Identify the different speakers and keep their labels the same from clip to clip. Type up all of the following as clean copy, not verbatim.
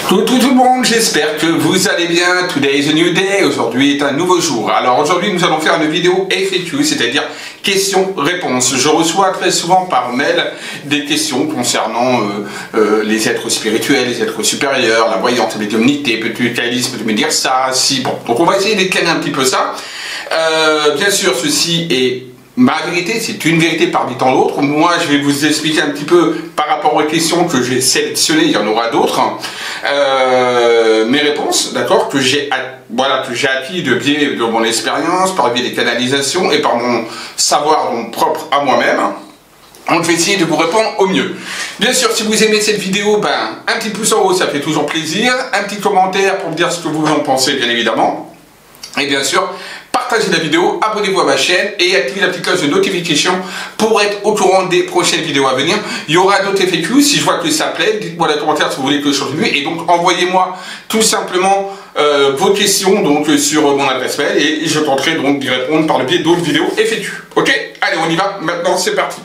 Speaker 1: Tout le monde, j'espère que vous allez bien. Today is a new day. Aujourd'hui est un nouveau jour. Alors aujourd'hui nous allons faire une vidéo FAQ, c'est-à-dire questions-réponses. Je reçois très souvent par mail des questions concernant les êtres spirituels, les êtres supérieurs, la voyance, la médiumnité. Peux-tu, Kailis, peux-tu me dire ça? Si, bon. Donc on va essayer d'éclairer un petit peu ça. Bien sûr, ceci est ma vérité, c'est une vérité parmi tant d'autres. Moi, je vais vous expliquer un petit peu par rapport aux questions que j'ai sélectionnées, il y en aura d'autres. Mes réponses, d'accord, que j'ai acquis de biais de mon expérience, par le biais des canalisations et par mon savoir propre à moi-même. Donc, je vais essayer de vous répondre au mieux. Bien sûr, si vous aimez cette vidéo, un petit pouce en haut, ça fait toujours plaisir. Un petit commentaire pour me dire ce que vous en pensez, bien évidemment. Et bien sûr, partagez la vidéo, abonnez-vous à ma chaîne et activez la petite cloche de notification pour être au courant des prochaines vidéos à venir. Il y aura d'autres FAQ, si je vois que ça plaît, dites-moi dans les commentaires si vous voulez que je change mieux. Et donc envoyez-moi tout simplement vos questions donc, sur mon adresse mail et je tenterai donc d'y répondre par le biais d'autres vidéos FAQ. Ok? Allez, on y va, maintenant c'est parti.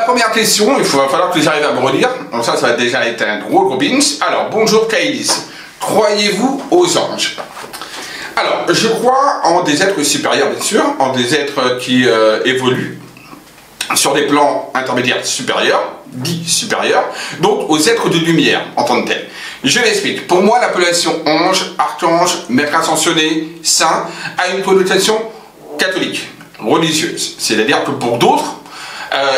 Speaker 1: Première question, il va falloir que j'arrive à me relire, donc ça va déjà être un gros bins. Alors, bonjour Kailis, croyez-vous aux anges? Alors, je crois en des êtres supérieurs, bien sûr, en des êtres qui évoluent sur des plans intermédiaires supérieurs, dits supérieurs, donc aux êtres de lumière en tant que tels. Je m'explique. Pour moi, l'appellation ange, archange, maître ascensionné, saint a une connotation catholique, religieuse. C'est-à-dire que pour d'autres,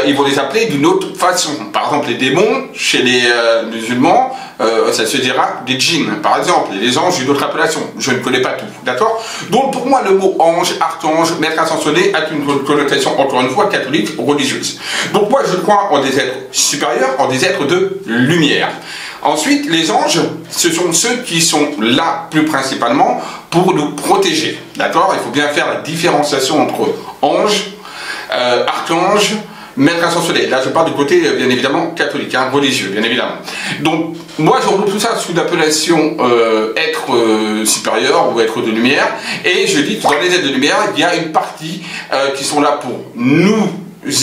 Speaker 1: ils vont les appeler d'une autre façon. Par exemple, les démons, chez les musulmans, ça se dira des djinns, par exemple. Les anges, une autre appellation. Je ne connais pas tout, d'accord? Donc, pour moi, le mot ange, archange, maître ascensionné a une connotation, encore une fois, catholique, religieuse. Donc, moi, je crois en des êtres supérieurs, en des êtres de lumière. Ensuite, les anges, ce sont ceux qui sont là, plus principalement, pour nous protéger, d'accord? Il faut bien faire la différenciation entre ange, archange, maître ascensionné. Là, je parle du côté, bien évidemment, catholique, hein, religieux, bien évidemment. Donc, moi, je regroupe tout ça sous l'appellation être supérieur ou être de lumière. Et je dis que dans les êtres de lumière, il y a une partie qui sont là pour nous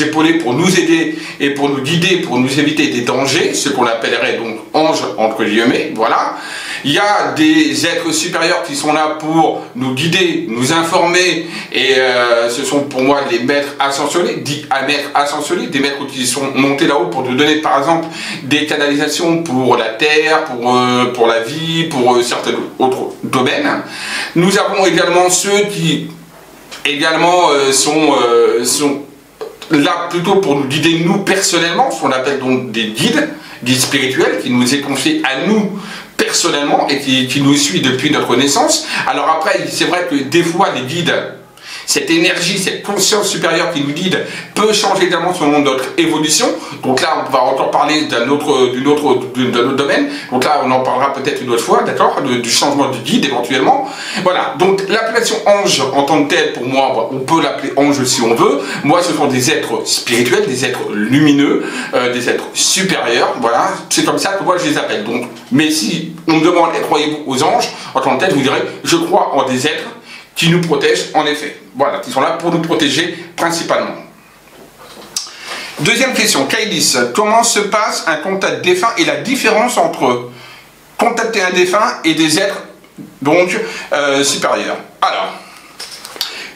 Speaker 1: épauler, pour nous aider et pour nous guider, pour nous éviter des dangers, ce qu'on appellerait donc anges, entre guillemets, voilà. Il y a des êtres supérieurs qui sont là pour nous guider, nous informer, et ce sont pour moi les maîtres ascensionnés, dits à maîtres ascensionnés, des maîtres qui sont montés là-haut pour nous donner par exemple des canalisations pour la terre, pour la vie, pour certains autres domaines. Nous avons également ceux qui également sont là plutôt pour nous guider nous personnellement, ce qu'on appelle donc des guides spirituels, qui nous est confié à nous personnellement et qui nous suit depuis notre naissance. Alors après, c'est vrai que des fois les guides, cette énergie, cette conscience supérieure qui nous guide peut changer également selon notre évolution. Donc là, on va encore parler d'un autre domaine. Donc là, on en parlera peut-être une autre fois, d'accord, du changement de guide éventuellement. Voilà, donc l'appellation ange en tant que telle, pour moi, on peut l'appeler ange si on veut. Moi, ce sont des êtres spirituels, des êtres lumineux, des êtres supérieurs. Voilà, c'est comme ça que moi je les appelle. Donc, mais si on me demande, croyez-vous aux anges, en tant que tel, je vous dirais, je crois en des êtres qui nous protègent en effet. Voilà, qui sont là pour nous protéger principalement. Deuxième question, Kailis, comment se passe un contact défunt et la différence entre contacter un défunt et des êtres donc supérieurs? Alors,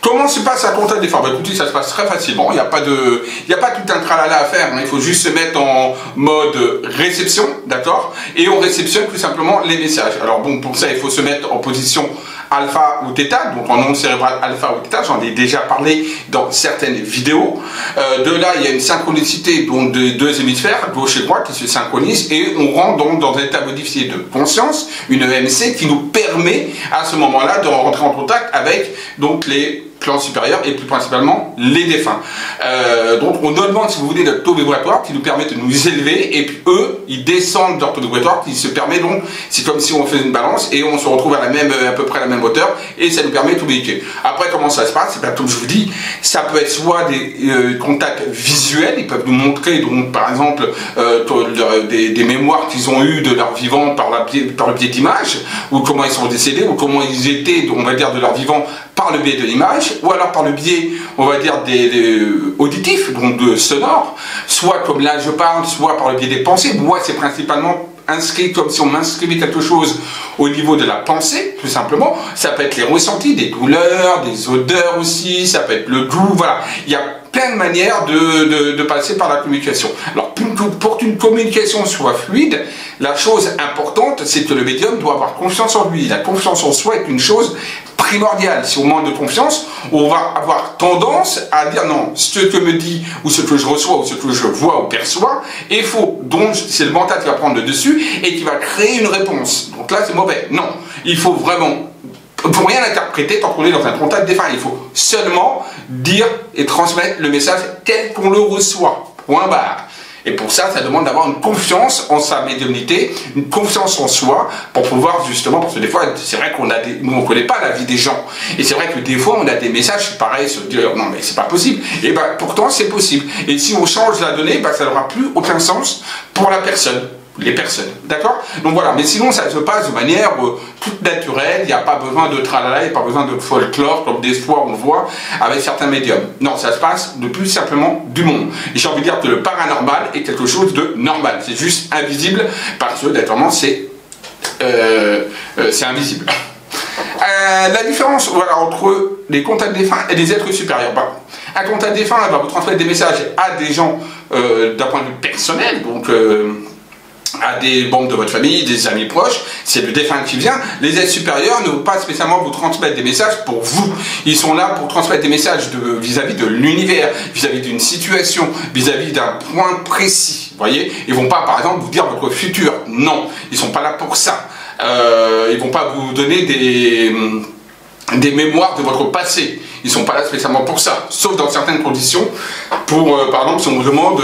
Speaker 1: comment se passe un contact défunt? Bah, écoutez, ça se passe très facilement, il n'y a pas tout un tralala à faire, hein. Il faut juste se mettre en mode réception, d'accord? Et on réceptionne tout simplement les messages. Alors bon, pour ça, il faut se mettre en position alpha ou theta, donc en onde cérébrale alpha ou theta, j'en ai déjà parlé dans certaines vidéos. De là, il y a une synchronicité donc, de deux hémisphères, gauche et droite, qui se synchronisent, et on rentre donc dans un état modifié de conscience, une EMC, qui nous permet à ce moment-là de rentrer en contact avec donc les plans supérieurs et plus principalement les défunts. Donc on demande, si vous voulez, notre taux vibratoire qui nous permet de nous élever, et puis eux, ils descendent leur taux vibratoire qui se permet donc, c'est comme si on faisait une balance et on se retrouve à peu près à la même hauteur, et ça nous permet de tout méditer. Après, comment ça se passe? Comme je vous dis, ça peut être soit des contacts visuels, ils peuvent nous montrer donc par exemple des mémoires qu'ils ont eues de leur vivant par le biais d'images, ou comment ils sont décédés, ou comment ils étaient, on va dire, de leur vivant par le biais de l'image, ou alors par le biais, on va dire, des auditifs, donc de sonores, soit comme là je parle, soit par le biais des pensées. Moi, c'est principalement inscrit comme si on m'inscrivait quelque chose au niveau de la pensée, tout simplement. Ça peut être les ressentis, des douleurs, des odeurs aussi, ça peut être le goût, voilà. Il y a plein de manières de passer par la communication. Alors, pour qu'une communication soit fluide, la chose importante, c'est que le médium doit avoir confiance en lui. La confiance en soi est une chose primordiale. Si on manque de confiance, on va avoir tendance à dire non, ce que me dit, ou ce que je reçois, ou ce que je vois ou perçois est faux. Donc, c'est le mental qui va prendre le dessus et qui va créer une réponse. Donc là, c'est mauvais. Non, il faut vraiment, pour rien interpréter tant qu'on est dans un contact défunt. Il faut seulement dire et transmettre le message tel qu'on le reçoit. Point barre. Et pour ça, ça demande d'avoir une confiance en sa médiumnité, une confiance en soi, pour pouvoir justement, parce que des fois, c'est vrai qu'on a nous on connaît pas la vie des gens. Et c'est vrai que des fois, on a des messages pareils, se dire non mais c'est pas possible. Et ben pourtant c'est possible. Et si on change la donnée, ben, ça n'aura plus aucun sens pour la personne. Les personnes, d'accord? Donc voilà, mais sinon ça se passe de manière toute naturelle, il n'y a pas besoin de tralala, il n'y a pas besoin de folklore, comme des fois on le voit avec certains médiums. Non, ça se passe de plus simplement du monde. Et j'ai envie de dire que le paranormal est quelque chose de normal, c'est juste invisible, parce que naturellement c'est invisible. La différence voilà, entre les contacts défunts et les êtres supérieurs. Ben, un contact défunt va vous transmettre des messages à des gens d'un point de vue personnel, donc à des membres de votre famille, des amis proches, c'est le défunt qui vient. Les êtres supérieurs ne vont pas spécialement vous transmettre des messages pour vous. Ils sont là pour transmettre des messages vis-à-vis de l'univers, vis-à-vis d'une situation, vis-à-vis d'un point précis. Vous voyez, ils ne vont pas, par exemple, vous dire votre futur. Non, ils ne sont pas là pour ça. Ils ne vont pas vous donner des mémoires de votre passé. Ils ne sont pas là spécialement pour ça, sauf dans certaines conditions. Pour, par exemple, si on vous demande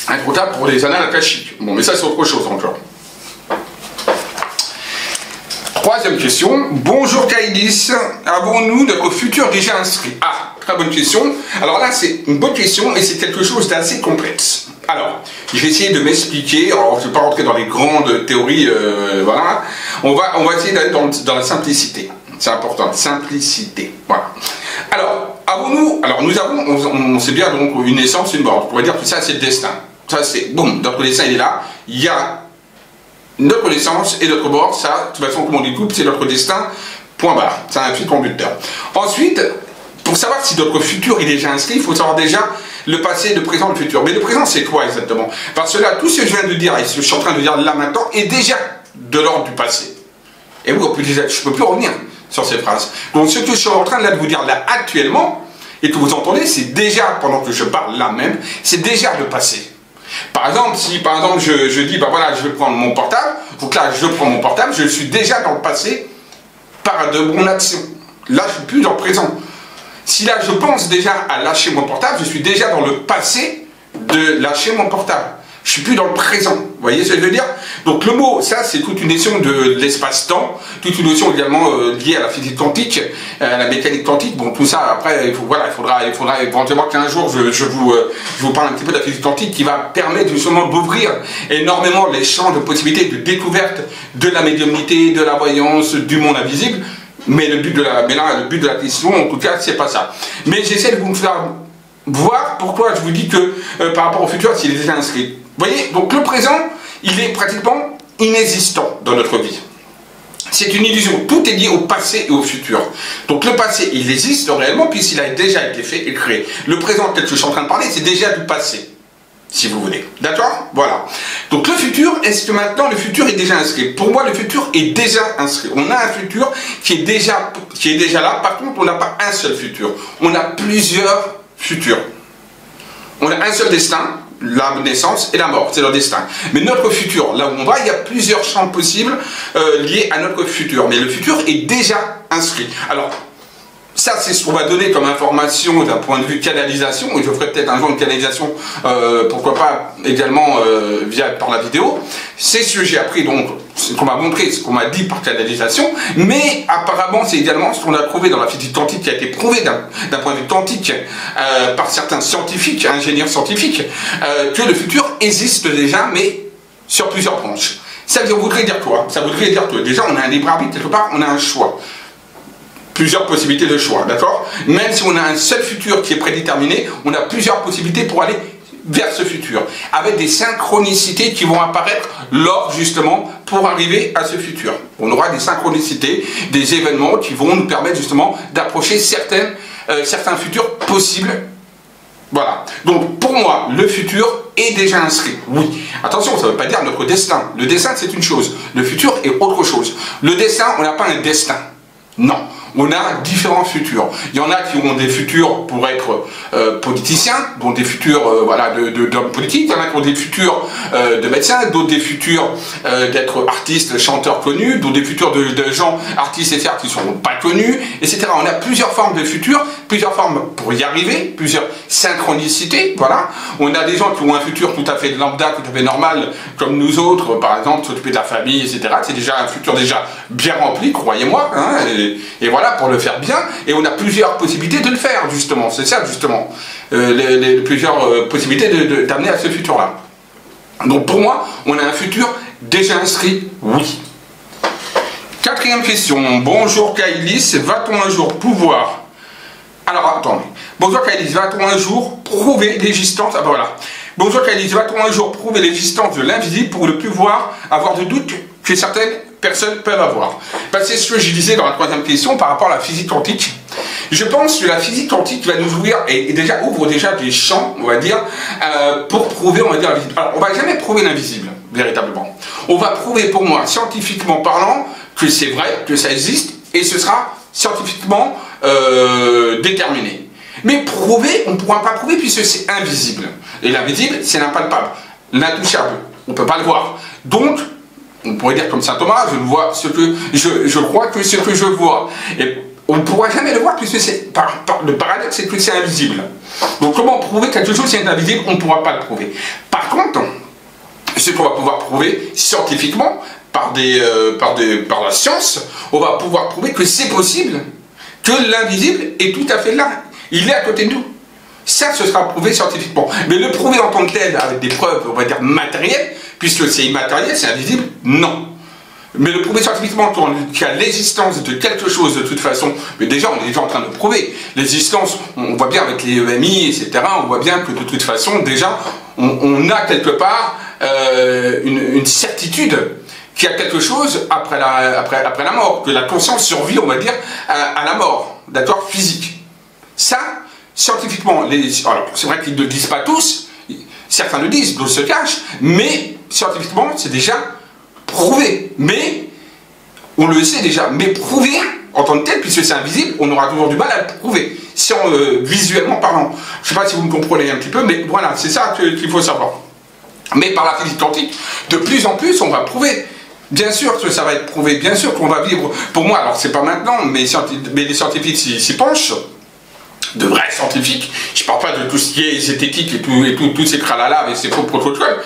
Speaker 1: un comptable pour les annales akashiques. Bon, mais ça, c'est autre chose encore. Troisième question. Bonjour Kaïdis. Avons-nous notre futur déjà inscrit? Ah, très bonne question. Alors là, c'est une bonne question et c'est quelque chose d'assez complexe. Alors, je vais essayer de m'expliquer. Alors, je ne vais pas rentrer dans les grandes théories. Voilà. On va essayer d'aller dans la simplicité. C'est important. Simplicité. Voilà. Alors, avons-nous... Alors, nous avons... On sait bien, donc, une naissance, une mort. On pourrait dire que ça, c'est le destin. Ça, c'est, boum, notre destin, il est là. Il y a notre naissance et notre mort. Ça, de toute façon, comme on dit couple, c'est notre destin, point barre. C'est un fil conducteur. Ensuite, pour savoir si notre futur est déjà inscrit, il faut savoir déjà le passé, le présent, le futur. Mais le présent, c'est quoi exactement? Parce que là, tout ce que je viens de dire et ce que je suis en train de dire là maintenant est déjà de l'ordre du passé. Et oui, je ne peux plus revenir sur ces phrases. Donc, ce que je suis en train de vous dire là actuellement, et que vous entendez, c'est déjà, pendant que je parle là même, c'est déjà le passé. Par exemple, si par exemple je dis, bah voilà, je vais prendre mon portable, donc là je prends mon portable, je suis déjà dans le passé par de mon action. Là je suis plus dans le présent. Si là je pense déjà à lâcher mon portable, je suis déjà dans le passé de lâcher mon portable. Je suis plus dans le présent. Vous voyez ce que je veux dire? Donc le mot, ça c'est toute une notion de l'espace-temps, toute une notion également liée à la physique quantique, à la mécanique quantique. Bon, tout ça après, il faudra éventuellement qu'un jour je vous parle un petit peu de la physique quantique qui va permettre justement d'ouvrir énormément les champs de possibilités de découverte de la médiumnité, de la voyance, du monde invisible. Mais le but de la question, en tout cas, c'est pas ça. Mais j'essaie de vous faire voir pourquoi je vous dis que par rapport au futur, s'il est déjà inscrit. Vous voyez, donc le présent, il est pratiquement inexistant dans notre vie. C'est une illusion. Tout est lié au passé et au futur. Donc le passé, il existe réellement puisqu'il a déjà été fait et créé. Le présent, tel que je suis en train de parler, c'est déjà du passé, si vous voulez. D'accord? Voilà. Donc le futur, est-ce que maintenant le futur est déjà inscrit? Pour moi, le futur est déjà inscrit. On a un futur qui est déjà là. Par contre, on n'a pas un seul futur. On a plusieurs futurs. On a un seul destin, la naissance et la mort, c'est leur destin. Mais notre futur, là où on va, il y a plusieurs champs possibles liés à notre futur. Mais le futur est déjà inscrit. Alors, Ça, c'est ce qu'on va donner comme information d'un point de vue canalisation, et je ferai peut-être un jour une canalisation, pourquoi pas également par la vidéo. C'est ce que j'ai appris, donc, ce qu'on m'a montré, ce qu'on m'a dit par canalisation, mais apparemment, c'est également ce qu'on a trouvé dans la physique quantique, qui a été prouvé d'un point de vue quantique par certains scientifiques, ingénieurs scientifiques, que le futur existe déjà, mais sur plusieurs branches. Ça voudrait dire quoi? Ça voudrait dire que déjà, on a un libre arbitre, quelque part, on a un choix. Plusieurs possibilités de choix, d'accord? Même si on a un seul futur qui est prédéterminé, on a plusieurs possibilités pour aller vers ce futur, avec des synchronicités qui vont apparaître lors, justement, pour arriver à ce futur. On aura des synchronicités, des événements qui vont nous permettre, justement, d'approcher certains futurs possibles. Voilà. Donc, pour moi, le futur est déjà inscrit. Oui. Attention, ça ne veut pas dire notre destin. Le destin, c'est une chose. Le futur est autre chose. Le destin, on n'a pas un destin. Non. On a différents futurs. Il y en a qui ont des futurs pour être politiciens, dont des futurs d'hommes politiques. Il y en a qui ont des futurs de médecins, d'autres des futurs d'être artistes, chanteurs connus, d'autres des futurs de gens artistes et faire qui ne sont pas connus, etc. On a plusieurs formes de futurs, plusieurs formes pour y arriver, plusieurs synchronicités. Voilà. On a des gens qui ont un futur tout à fait lambda, tout à fait normal, comme nous autres, par exemple, s'occuper de la famille, etc. C'est déjà un futur déjà bien rempli, croyez-moi. Hein, et voilà. Pour le faire bien, et on a plusieurs possibilités de le faire, justement, c'est ça, justement, plusieurs possibilités d'amener à ce futur-là. Donc, pour moi, on a un futur déjà inscrit, oui. Quatrième question, bonjour Kailis, va-t-on un jour pouvoir... Alors, attendez, bonjour Kailis, va-t-on un jour prouver l'existence... Ah ben voilà. Bonjour Kailis, va-t-on un jour prouver l'existence de l'invisible pour ne plus avoir de doute que certaines personnes peuvent avoir? Ben, c'est ce que je disais dans la troisième question par rapport à la physique quantique. Je pense que la physique quantique va nous ouvrir, et déjà ouvre déjà des champs, on va dire, pour prouver, on va dire, l'invisible. Alors, on ne va jamais prouver l'invisible, véritablement. On va prouver, pour moi, scientifiquement parlant, que c'est vrai, que ça existe, et ce sera scientifiquement déterminé. Mais prouver, on ne pourra pas prouver puisque c'est invisible. Et l'invisible, c'est l'impalpable, l'intouchable. On ne peut pas le voir. Donc, on pourrait dire comme saint Thomas, je vois ce que je crois que ce que je vois. Et on ne pourra jamais le voir puisque c'est le paradoxe, c'est que c'est invisible. Donc comment prouver quelque chose qui est invisible? On ne pourra pas le prouver. Par contre, ce qu'on va pouvoir prouver scientifiquement, par la science, on va pouvoir prouver que c'est possible, que l'invisible est tout à fait là. Il est à côté de nous. Ça, ce sera prouvé scientifiquement. Mais le prouver en tant que tel, avec des preuves, on va dire, matérielles, puisque c'est immatériel, c'est invisible, non. Mais le prouver scientifiquement qu'il y a l'existence de quelque chose de toute façon, mais déjà, on est déjà en train de prouver. L'existence, on voit bien avec les EMI, etc., on voit bien que de toute façon, déjà, on a quelque part une certitude qu'il y a quelque chose après la mort, que la conscience survit, on va dire, à la mort, d'accord, physique. Ça, scientifiquement, alors c'est vrai qu'ils ne le disent pas tous, certains le disent, d'autres se cachent, mais scientifiquement, c'est déjà prouvé. Mais, on le sait déjà, mais prouver en tant que tel, puisque c'est invisible, on aura toujours du mal à le prouver, visuellement parlant. Je ne sais pas si vous me comprenez un petit peu, mais voilà, c'est ça qu'il faut savoir. Mais par la physique quantique, de plus en plus, on va prouver. Bien sûr que ça va être prouvé, bien sûr qu'on va vivre. Pour moi, alors c'est pas maintenant, mais les scientifiques s'y penchent. De vrais scientifiques, je parle pas de tout ce qui est zététique et tous ces cralala avec ces faux protocoles,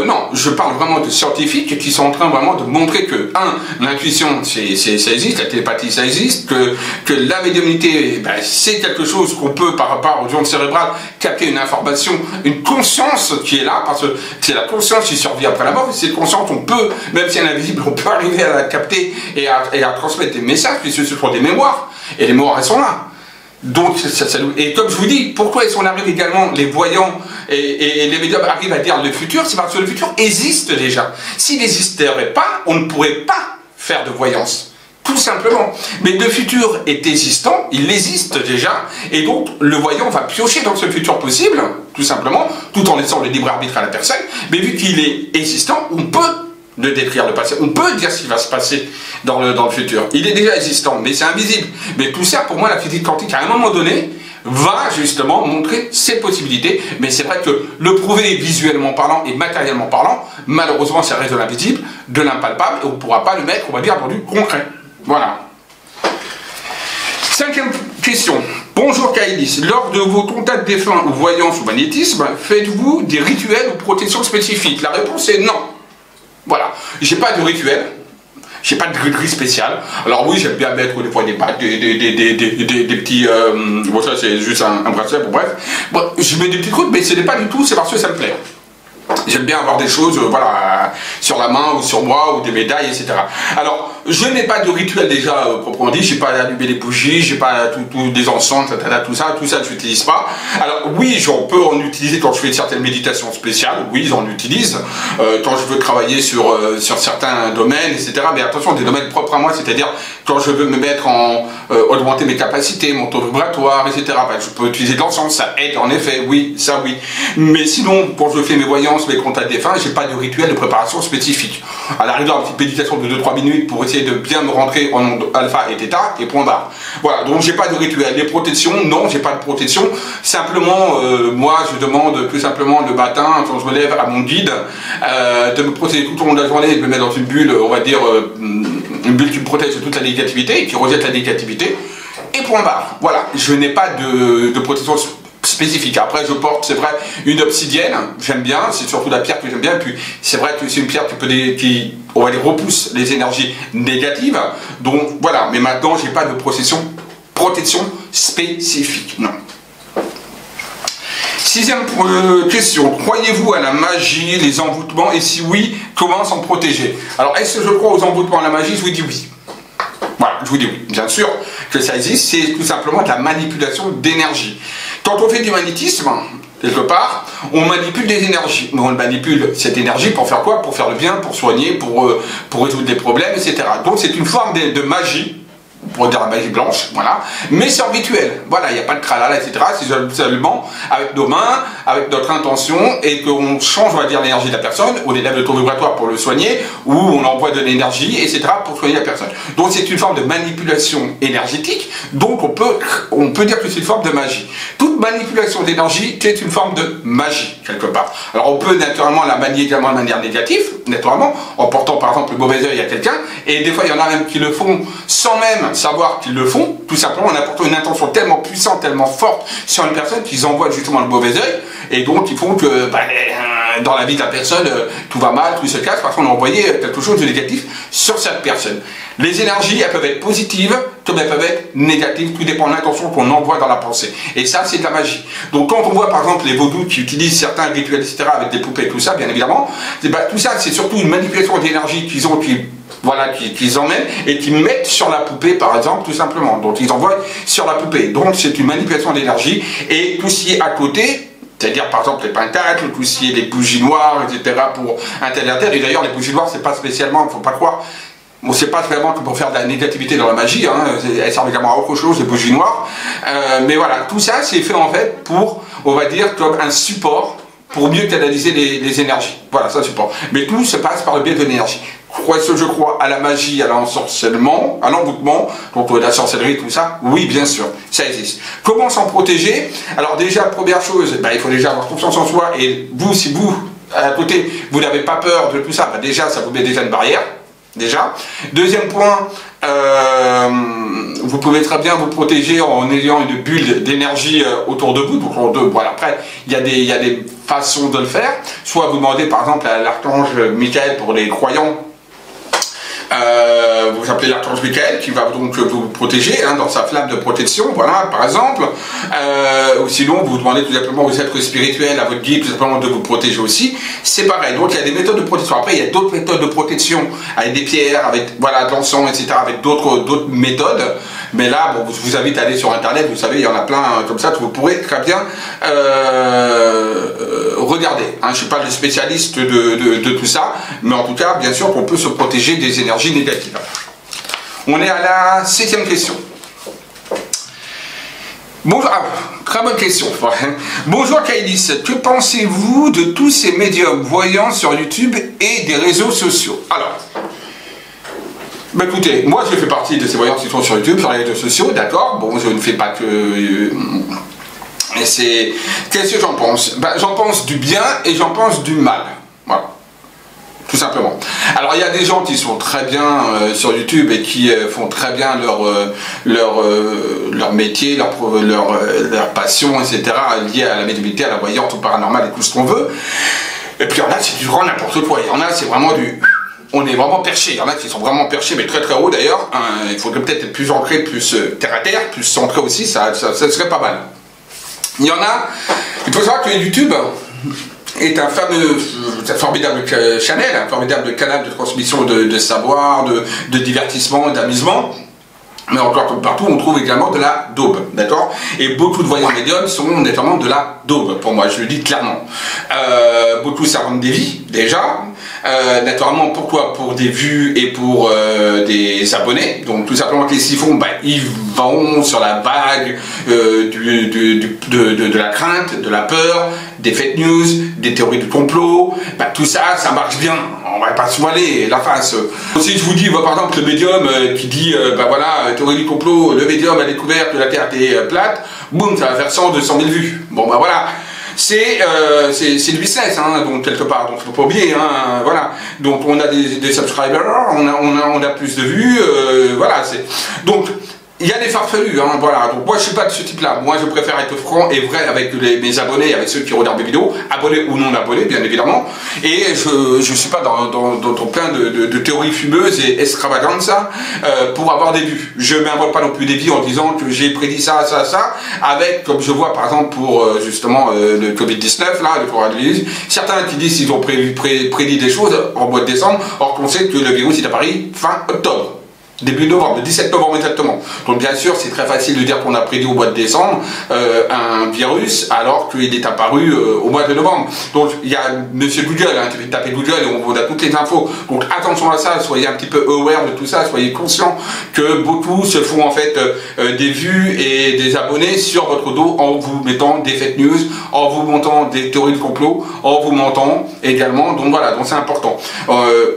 Speaker 1: non, je parle vraiment de scientifiques qui sont en train vraiment de montrer que, l'intuition, ça existe, la télépathie, ça existe, que la médiumnité, ben, c'est quelque chose qu'on peut, par rapport aux ondes cérébrales, capter une information, une conscience qui est là, parce que c'est la conscience qui survit après la mort, et cette conscience, on peut, même si elle est invisible, on peut arriver à la capter et à transmettre des messages, puisque ce sont des mémoires, et les mémoires, elles sont là. Donc, et comme je vous dis, pourquoi est-ce qu'on arrive également, les voyants et les médiums arrivent à dire le futur? C'est parce que le futur existe déjà. S'il n'existerait pas, on ne pourrait pas faire de voyance. Tout simplement. Mais le futur est existant, il existe déjà, et donc le voyant va piocher dans ce futur possible, tout simplement, tout en laissant le libre arbitre à la personne, mais vu qu'il est existant, on peut de décrire le passé. On peut dire ce qui va se passer dans le futur. Il est déjà existant, mais c'est invisible. Mais tout ça, pour moi, la physique quantique, à un moment donné, va justement montrer ses possibilités. Mais c'est vrai que le prouver visuellement parlant et matériellement parlant, malheureusement, ça reste de l'invisible, de l'impalpable, et on ne pourra pas le mettre, on va dire, dans du concret. Voilà. 5e question. Bonjour Kaïlis, lors de vos contacts défunts ou voyances ou magnétisme, faites-vous des rituels ou protections spécifiques? La réponse est non. Voilà, j'ai pas de rituel. J'ai pas de gris spécial. Alors oui, j'aime bien mettre des fois des petits... bon, ça c'est juste un bracelet, bon bref. Bon, je mets des petits trucs, mais ce n'est pas du tout, c'est parce que ça me plaît. J'aime bien avoir des choses, voilà, sur la main ou sur moi, ou des médailles, etc. Alors, je n'ai pas de rituel déjà proprement dit, j'ai pas allumé des bougies, j'ai pas tout des encens, tout ça je n'utilise pas. Alors oui, j'en peux en utiliser quand je fais certaines méditations spéciales, oui, j'en utilise, quand je veux travailler sur certains domaines, etc. Mais attention, des domaines propres à moi, c'est-à-dire quand je veux me mettre en augmenter mes capacités, mon taux vibratoire, etc. Ben, je peux utiliser de l'encens, ça aide en effet, oui, ça oui. Mais sinon, quand je fais mes voyances, mes contacts défunts, j'ai pas de rituel de préparation spécifique. À la rigueur, une petite méditation de 2-3 minutes pour essayer de bien me rentrer en onde alpha et θ et point barre. Voilà, donc j'ai pas de rituel. Les protections, non, j'ai pas de protection. Simplement, moi, je demande tout simplement le matin, quand je me lève à mon guide, de me protéger tout au long de la journée, de me mettre dans une bulle, on va dire, une bulle qui me protège de toute la négativité, qui rejette la négativité, et point barre. Voilà, je n'ai pas de protection spécifique. Après, je porte, c'est vrai, une obsidienne, j'aime bien, c'est surtout la pierre que j'aime bien, puis c'est vrai que c'est une pierre qui on va dire, repousse les énergies négatives, donc voilà, mais maintenant, j'ai pas de protection spécifique, non. 6e question, croyez-vous à la magie, les envoûtements, et si oui, comment s'en protéger? Alors, est-ce que je crois aux envoûtements, à la magie? Je vous dis oui. Voilà, je vous dis oui. Bien sûr que ça existe, c'est tout simplement de la manipulation d'énergie. Quand on fait du magnétisme, quelque part, on manipule des énergies. Mais on manipule cette énergie pour faire quoi? Pour faire le bien, pour soigner, pour résoudre des problèmes, etc. Donc c'est une forme de magie, pour dire la magie blanche, voilà, mais c'est rituel. Voilà, il n'y a pas de tralala, etc. C'est seulement avec nos mains, avec notre intention, et qu'on change, on va dire, l'énergie de la personne, on élève le taux vibratoire pour le soigner, ou on envoie de l'énergie, etc. pour soigner la personne. Donc c'est une forme de manipulation énergétique, donc on peut dire que c'est une forme de magie. Toute manipulation d'énergie, c'est une forme de magie, quelque part. Alors on peut naturellement la manier également de manière négative, naturellement, en portant par exemple le mauvais œil à quelqu'un, et des fois il y en a même qui le font sans même savoir qu'ils le font, tout simplement en apportant une intention tellement puissante, tellement forte sur une personne qu'ils envoient justement le mauvais œil, et donc ils font que dans la vie de la personne, tout va mal, tout se casse, parce qu'on a envoyé quelque chose de négatif sur cette personne. Les énergies, elles peuvent être positives, comme elles peuvent être négatives, tout dépend de l'intention qu'on envoie dans la pensée. Et ça, c'est de la magie. Donc quand on voit par exemple les vaudous qui utilisent certains rituels, etc., avec des poupées et tout ça, bien évidemment, tout ça, c'est surtout une manipulation d'énergie qu'ils ont, qu'ils emmènent et qu'ils mettent sur la poupée, par exemple, tout simplement. Donc ils envoient sur la poupée. Donc c'est une manipulation d'énergie, et tout ce qui est à côté, c'est-à-dire par exemple les pentacles, tout ce qui est les bougies noires, etc., pour un tel et un tel. Et d'ailleurs les bougies noires, c'est pas spécialement, il ne faut pas croire, bon, c'est pas vraiment que pour faire de la négativité dans la magie, hein, elles servent également à autre chose, les bougies noires. Mais voilà, tout ça c'est fait en fait pour, on va dire, comme un support pour mieux canaliser les énergies. Voilà, c'est un support. Mais tout se passe par le biais de l'énergie. Je crois à la magie, à l'ensorcellement, à l'envoûtement, donc la sorcellerie, tout ça, oui, bien sûr, ça existe. Comment s'en protéger? Alors déjà, première chose, il faut déjà avoir confiance en soi, et vous, si vous, à côté, vous n'avez pas peur de tout ça, déjà, ça vous met déjà une barrière, déjà. Deuxième point, vous pouvez très bien vous protéger en ayant une bulle d'énergie autour de vous. Donc, voilà, après, il y a des façons de le faire. Soit vous demandez par exemple à l'archange Michael pour les croyants. Vous appelez l'archange Michael qui va donc vous protéger dans sa flamme de protection, voilà, par exemple. Ou sinon, vous demandez tout simplement aux êtres spirituels, à votre guide, tout simplement de vous protéger aussi. C'est pareil. Donc, il y a des méthodes de protection. Après, il y a d'autres méthodes de protection avec des pierres, avec voilà, de l'encens, etc., avec d'autres méthodes. Mais là, bon, je vous invite à aller sur Internet. Vous savez, il y en a plein comme ça que vous pourrez très bien regarder. Je ne suis pas le spécialiste de tout ça, mais en tout cas, bien sûr, qu'on peut se protéger des énergies négatives. On est à la 7e question. Bonjour, très bonne question. Bonjour Kaïlis, que pensez-vous de tous ces médiums voyants sur YouTube et des réseaux sociaux? Alors, écoutez, moi je fais partie de ces voyants qui sont sur YouTube, sur les réseaux sociaux, d'accord. Bon, je ne fais pas que... Qu'est-ce que j'en pense? J'en pense du bien et j'en pense du mal. Voilà. tout simplement. Alors il y a des gens qui sont très bien sur YouTube et qui font très bien leur métier, leur passion, etc. liée à la médiumnité, à la voyance, au paranormal et tout ce qu'on veut. Et puis il y en a, c'est du grand n'importe quoi. Il y en a, c'est vraiment du... On est vraiment perché. Il y en a qui sont vraiment perchés, mais très très haut d'ailleurs. Il faudrait peut-être être plus ancré, plus terre à terre, plus centré aussi, ça serait pas mal. Il y en a... Il faut savoir que YouTube est un formidable channel, un formidable canal de transmission de savoir, de divertissement, d'amusement. Mais encore comme partout, on trouve également de la daube, d'accord? Et beaucoup de voyants médiums sont notamment de la daube, pour moi, je le dis clairement. Beaucoup servent des vies, déjà. Naturellement, pourquoi? Pour des vues et pour des abonnés. Donc tout simplement, qu'est-ce qu'ils font? Ils vont sur la vague de la crainte, de la peur, des fake news, des théories du complot. Tout ça, ça marche bien. On va pas se voiler la face. Si je vous dis, par exemple, le médium qui dit, voilà, théorie du complot, le médium a découvert que la Terre était plate, boum, ça va faire 100, 200 000 vues. Bon, voilà. C'est du business, hein, donc quelque part, donc il ne faut pas oublier, hein, voilà. Donc on a des subscribers, on a plus de vues, voilà. Donc il y a des farfelus, hein, voilà. Donc moi je suis pas de ce type-là. Moi je préfère être franc et vrai avec mes abonnés, avec ceux qui regardent mes vidéos, abonnés ou non abonnés, bien évidemment. Et je suis pas dans plein de théories fumeuses et extravagantes pour avoir des vues. Je m'invente pas non plus des vies en disant que j'ai prédit ça, avec, comme je vois par exemple pour justement le Covid-19, là, le coronavirus, certains qui disent qu'ils ont prédit des choses en mois de décembre, or qu'on sait que le virus est apparu fin octobre. Début novembre, le 17 novembre exactement. Donc bien sûr, c'est très facile de dire qu'on a prédit au mois de décembre un virus alors qu'il est apparu au mois de novembre. Donc il y a Monsieur Google, hein, qui fait taper Google et on a toutes les infos. Donc attention à ça, soyez un petit peu aware de tout ça, soyez conscients que beaucoup se font en fait des vues et des abonnés sur votre dos en vous mettant des fake news, en vous montant des théories de complot, en vous mentant également. Donc voilà, donc c'est important.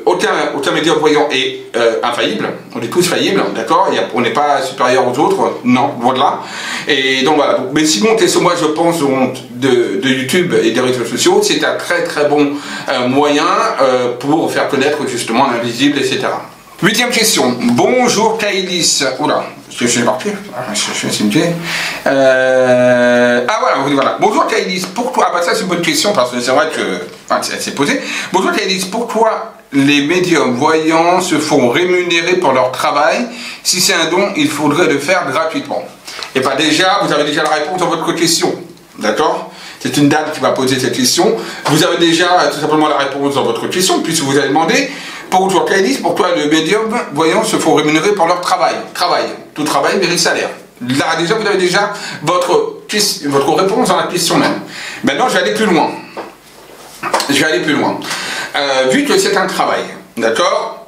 Speaker 1: Aucun médium voyant est infaillible. On est tous faillibles, d'accord? On n'est pas supérieur aux autres, non, loin de là. Et donc voilà. Mais sinon, moi je pense de YouTube et des réseaux sociaux, c'est un très très bon moyen pour faire connaître justement l'invisible, etc. 8e question. Bonjour Kailis. Oula, je suis marqué. Je suis cimetière. Voilà. Bonjour Kailis. Pourquoi? Ça c'est une bonne question parce que c'est vrai que elle s'est posée. Bonjour Kailis. Pourquoi les médiums voyants se font rémunérer pour leur travail? Si c'est un don, il faudrait le faire gratuitement. Et bien déjà, vous avez déjà la réponse à votre question. D'accord? C'est une dame qui va poser cette question. Vous avez déjà tout simplement la réponse dans votre question, puisque vous avez demandé, pourquoi les médiums voyants se font rémunérer pour leur travail? Tout travail mérite salaire. Là, déjà, vous avez déjà votre réponse dans la question même. Maintenant, je vais aller plus loin. Vu que c'est un travail, d'accord?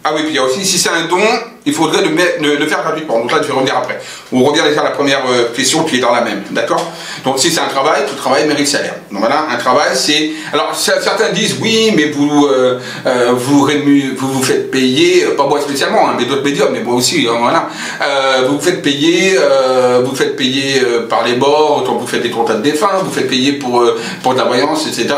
Speaker 1: Ah oui, puis il y a aussi, si c'est un don, il faudrait le faire gratuitement. Donc là, je vais revenir après. On revient déjà à la première question qui est dans la même, d'accord? Donc si c'est un travail, tout travail mérite salaire. Donc voilà, un travail, c'est... Alors certains disent, oui, mais vous vous faites payer, pas moi spécialement, hein, mais d'autres médiums, mais moi aussi, hein, voilà. Vous faites payer par les bords, quand vous faites des contrats de défunts, vous faites payer pour de la voyance, etc.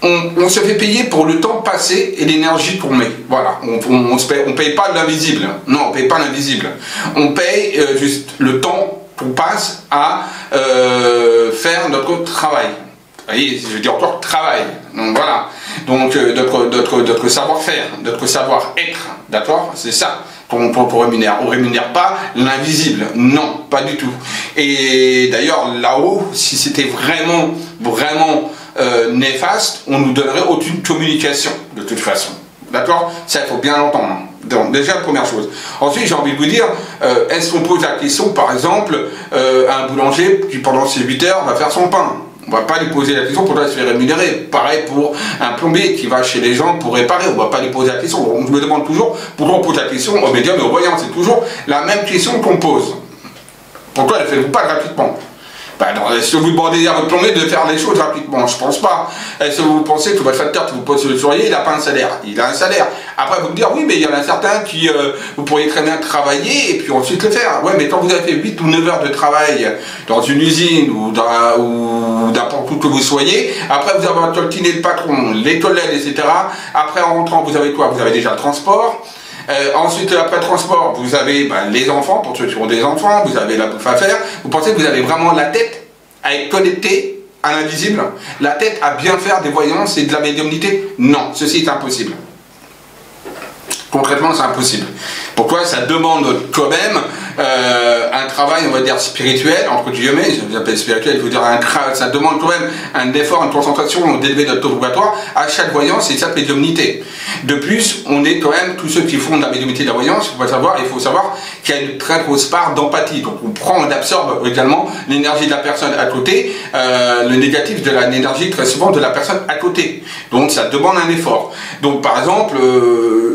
Speaker 1: On se fait payer pour le temps passé et l'énergie qu'on met. Voilà, on paye pas l'invisible. Non, on paye pas l'invisible. On paye juste le temps qu'on passe à faire notre travail. Vous voyez, je dis encore travail. Donc voilà. Donc notre savoir-faire, notre savoir-être, d'accord? C'est ça qu'on rémunère. On ne rémunère pas l'invisible. Non, pas du tout. Et d'ailleurs, là-haut, si c'était vraiment néfaste, on nous donnerait aucune communication de toute façon. D'accord? Ça, il faut bien l'entendre. Donc, déjà, la première chose. Ensuite, j'ai envie de vous dire, est-ce qu'on pose la question, par exemple, à un boulanger qui, pendant ses 8 heures, va faire son pain? On ne va pas lui poser la question pour se faire rémunérer. Pareil pour un plombier qui va chez les gens pour réparer. On ne va pas lui poser la question. On me demande toujours pourquoi on pose la question aux médiums et aux voyants. C'est toujours la même question qu'on pose. Pourquoi ne le faites-vous pas gratuitement? Est-ce que vous demandez à votre plombier de faire les choses rapidement? Je pense pas. Est-ce que vous pensez que votre facteur qui vous pose le sourire, il n'a pas un salaire? Il a un salaire. Après, vous me dire, oui, mais il y en a certains qui, vous pourriez très bien travailler et puis ensuite le faire. Ouais, mais quand vous avez fait 8 ou 9 heures de travail dans une usine ou n'importe où que vous soyez, après vous avez coltiné le patron, les collègues, etc. Après, en rentrant, vous avez quoi? Vous avez déjà le transport. Ensuite, après le transport, vous avez les enfants, pour ceux qui ont des enfants, vous avez la bouffe à faire. Vous pensez que vous avez vraiment la tête à être connecté à l'invisible? La tête à bien faire des voyances et de la médiumnité? Non, ceci est impossible. Concrètement, c'est impossible. Pourquoi? Ça demande quand même un travail, on va dire, spirituel, entre guillemets, je vous appelle spirituel, je veux dire, ça demande quand même un effort, une concentration d'élever notre taux vibratoire à chaque voyance et chaque médiumnité. De plus, on est quand même, tous ceux qui font de la médiumnité et de la voyance, il faut savoir qu'il y a une très grosse part d'empathie. Donc on prend, on absorbe également l'énergie de la personne à côté, le négatif de l'énergie très souvent de la personne à côté. Donc ça demande un effort. Donc par exemple,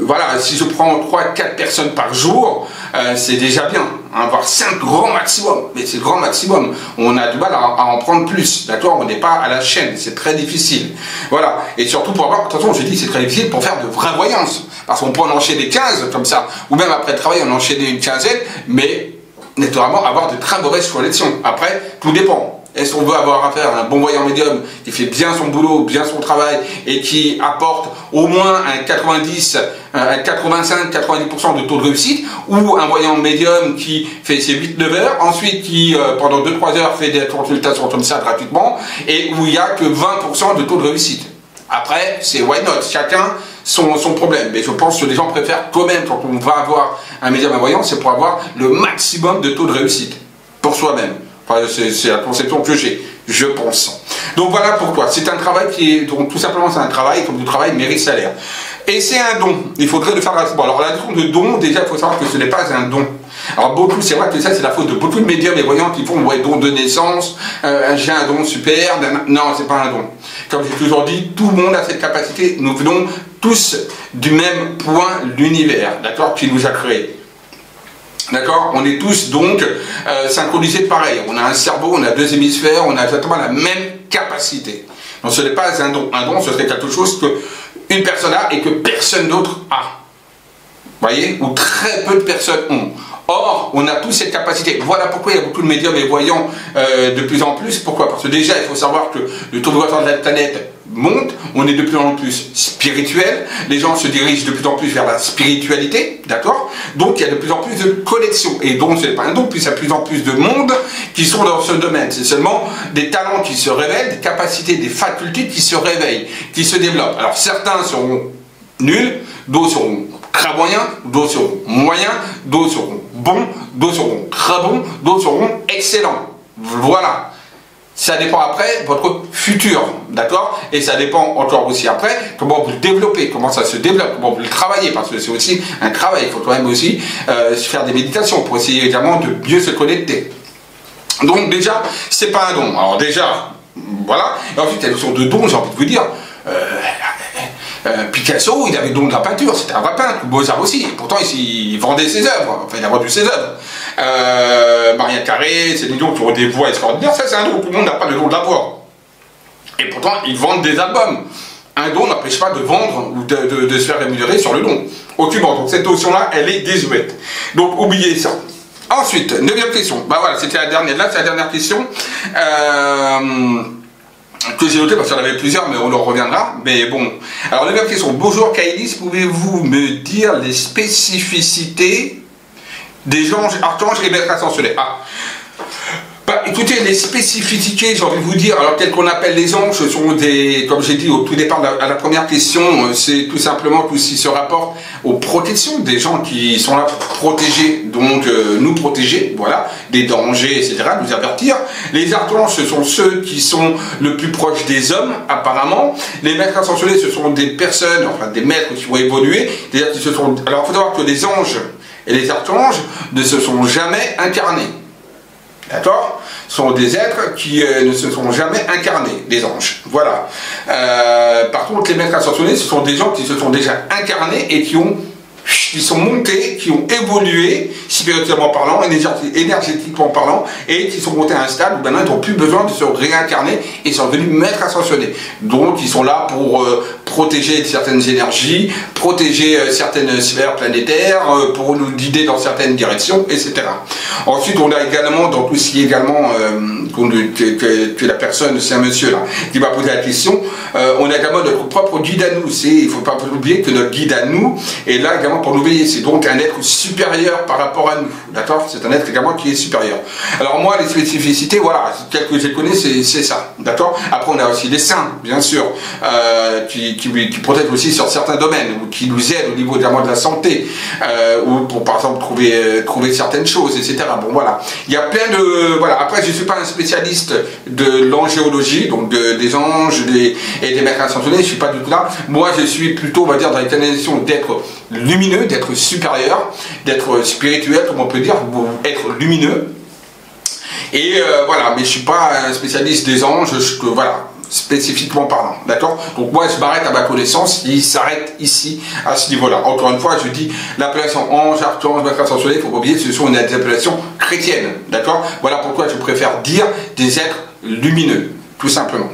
Speaker 1: voilà, si je prends 3-4 personnes par jour, c'est déjà bien, hein, voire 5 grand maximum, mais c'est le grand maximum. On a du mal à en prendre plus, d'accord? On n'est pas à la chaîne, c'est très difficile. Voilà, et surtout pour avoir, attention, je dis c'est très difficile pour faire de vraies voyances, parce qu'on peut en enchaîner 15 comme ça, ou même après le travail en enchaîner une quinzaine, mais naturellement avoir de très mauvaises connexions. Après, tout dépend. Est-ce qu'on veut avoir affaire à un bon voyant médium qui fait bien son boulot, bien son travail et qui apporte au moins un 90, un 85-90% de taux de réussite, ou un voyant médium qui fait ses 8-9 heures, ensuite qui pendant 2-3 heures fait des consultations comme ça gratuitement et où il n'y a que 20% de taux de réussite? Après, c'est why not, chacun son problème. Mais je pense que les gens préfèrent quand même, quand on va avoir un médium, un voyant, c'est pour avoir le maximum de taux de réussite pour soi-même. Enfin, c'est la conception que j'ai, je pense. Donc voilà pourquoi. C'est un travail qui est, donc tout simplement c'est un travail, comme tout travail mérite salaire. Et c'est un don. Il faudrait le faire. Bon, alors la notion de don, déjà il faut savoir que ce n'est pas un don. Alors beaucoup, c'est vrai que ça c'est la faute de beaucoup de médiums et voyants qui font don de naissance, j'ai un don super, non c'est pas un don. Comme j'ai toujours dit, tout le monde a cette capacité, nous venons tous du même point, l'univers, d'accord, qui nous a créés. D'accord? On est tous donc synchronisés pareil. On a un cerveau, on a 2 hémisphères, on a exactement la même capacité. Donc ce n'est pas un don. Un don, ce serait quelque chose que une personne a et que personne d'autre a. Vous voyez? Ou très peu de personnes ont. Or, on a tous cette capacité. Voilà pourquoi il y a beaucoup de médiums et voyants de plus en plus. Pourquoi? Parce que déjà, il faut savoir que le taux vibratoire de la planète monte, on est de plus en plus spirituel, les gens se dirigent de plus en plus vers la spiritualité, d'accord? Donc il y a de plus en plus de connexions, et donc c'est pas un don, puis il y a de plus en plus de monde qui sont dans ce domaine. C'est seulement des talents qui se révèlent, des capacités, des facultés qui se réveillent, qui se développent. Alors certains seront nuls, d'autres seront très moyens, d'autres seront moyens, d'autres seront bons, d'autres seront très bons, d'autres seront excellents. Voilà. Ça dépend après de votre futur, d'accord? Et ça dépend encore aussi après comment vous le développez, comment ça se développe, comment vous le travaillez, parce que c'est aussi un travail. Il faut quand même aussi faire des méditations pour essayer évidemment de mieux se connecter. Donc déjà, c'est pas un don. Alors déjà, voilà. Et ensuite, il y a la notion de don, j'ai envie de vous dire. Picasso, il avait le don de la peinture, c'était un vrai peintre, Beaux-Arts aussi, et pourtant il vendait ses œuvres, enfin il a vendu ses œuvres. Maria Carré, c'est des gens qui ont des voix extraordinaires, ça c'est un don, tout le monde n'a pas le don de la voix. Et pourtant ils vendent des albums. Un don n'empêche pas de vendre ou de se faire rémunérer sur le don. Aucunement, donc cette notion-là, elle est désuète. Donc oubliez ça. Ensuite, 9e question, bah voilà, c'était la dernière, là c'est la dernière question. Que j'ai noté parce qu'il y en avait plusieurs, mais on en reviendra. Mais bon. Alors, la même question. Bonjour Kaïlis, pouvez-vous me dire les spécificités des anges, archanges et maîtres ascensionnés? Ah. Bah, écoutez, les spécificités, j'ai envie de vous dire, alors telles qu'on appelle les anges, ce sont des, comme j'ai dit au tout départ à la première question, c'est tout simplement tout ce qui se rapporte aux protections des gens qui sont là pour protéger, donc nous protéger, voilà, des dangers, etc., nous avertir. Les archanges, ce sont ceux qui sont le plus proches des hommes, apparemment. Les maîtres ascensionnés, ce sont des personnes, enfin des maîtres qui ont évolué, c'est-à-dire qui se sont... Alors, il faut savoir que les anges et les archanges ne se sont jamais incarnés. D'accord? Ce sont des êtres qui ne se sont jamais incarnés, des anges. Voilà. Par contre, les maîtres ascensionnés, ce sont des gens qui se sont déjà incarnés et qui ont qui sont montés, qui ont évolué, spirituellement parlant, énergétiquement parlant, et qui sont montés à un stade où maintenant ils n'ont plus besoin de se réincarner et sont devenus maîtres ascensionnés. Donc ils sont là pour protéger certaines énergies, protéger certaines sphères planétaires, pour nous guider dans certaines directions, etc. Ensuite, on a également, dans tout ce qui est également, que la personne, c'est un monsieur là, qui m'a posé la question, on a également notre propre guide à nous. Il ne faut pas oublier que notre guide à nous est là également pour nous veiller. C'est donc un être supérieur par rapport à nous. D'accord? C'est un être également qui est supérieur. Alors moi, les spécificités, voilà, tel que je les connais, c'est ça. D'accord? Après, on a aussi les saints, bien sûr, qui protègent aussi sur certains domaines, ou qui nous aident au niveau également de la santé, ou pour par exemple trouver certaines choses, etc. Bon voilà. Il y a plein de... Voilà. Après, je ne suis pas un spécialiste de l'angéologie, donc des anges et des maîtres ascensionnés, je ne suis pas du tout là. Moi, je suis plutôt, on va dire, dans les canalisations d'être lumineux, d'être supérieur, d'être spirituel, comme on peut dire, être lumineux. Et voilà, mais je ne suis pas un spécialiste des anges, voilà, spécifiquement parlant, d'accord? Donc moi, je m'arrête à ma connaissance, il s'arrête ici, à ce niveau-là. Encore une fois, je dis, l'appellation ange, archange, maître ascensionné, il ne faut pas oublier, ce sont des appellations chrétiennes, d'accord? Voilà pourquoi je préfère dire des êtres lumineux, tout simplement.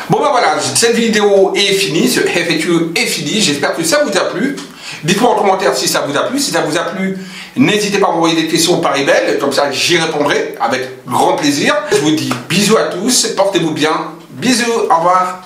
Speaker 1: Bon ben voilà, cette vidéo est finie, ce FAQ est fini, j'espère que ça vous a plu. Dites-moi en commentaire si ça vous a plu, si ça vous a plu, n'hésitez pas à m'envoyer des questions par email, comme ça j'y répondrai avec grand plaisir. Je vous dis bisous à tous, portez-vous bien, bisous, au revoir.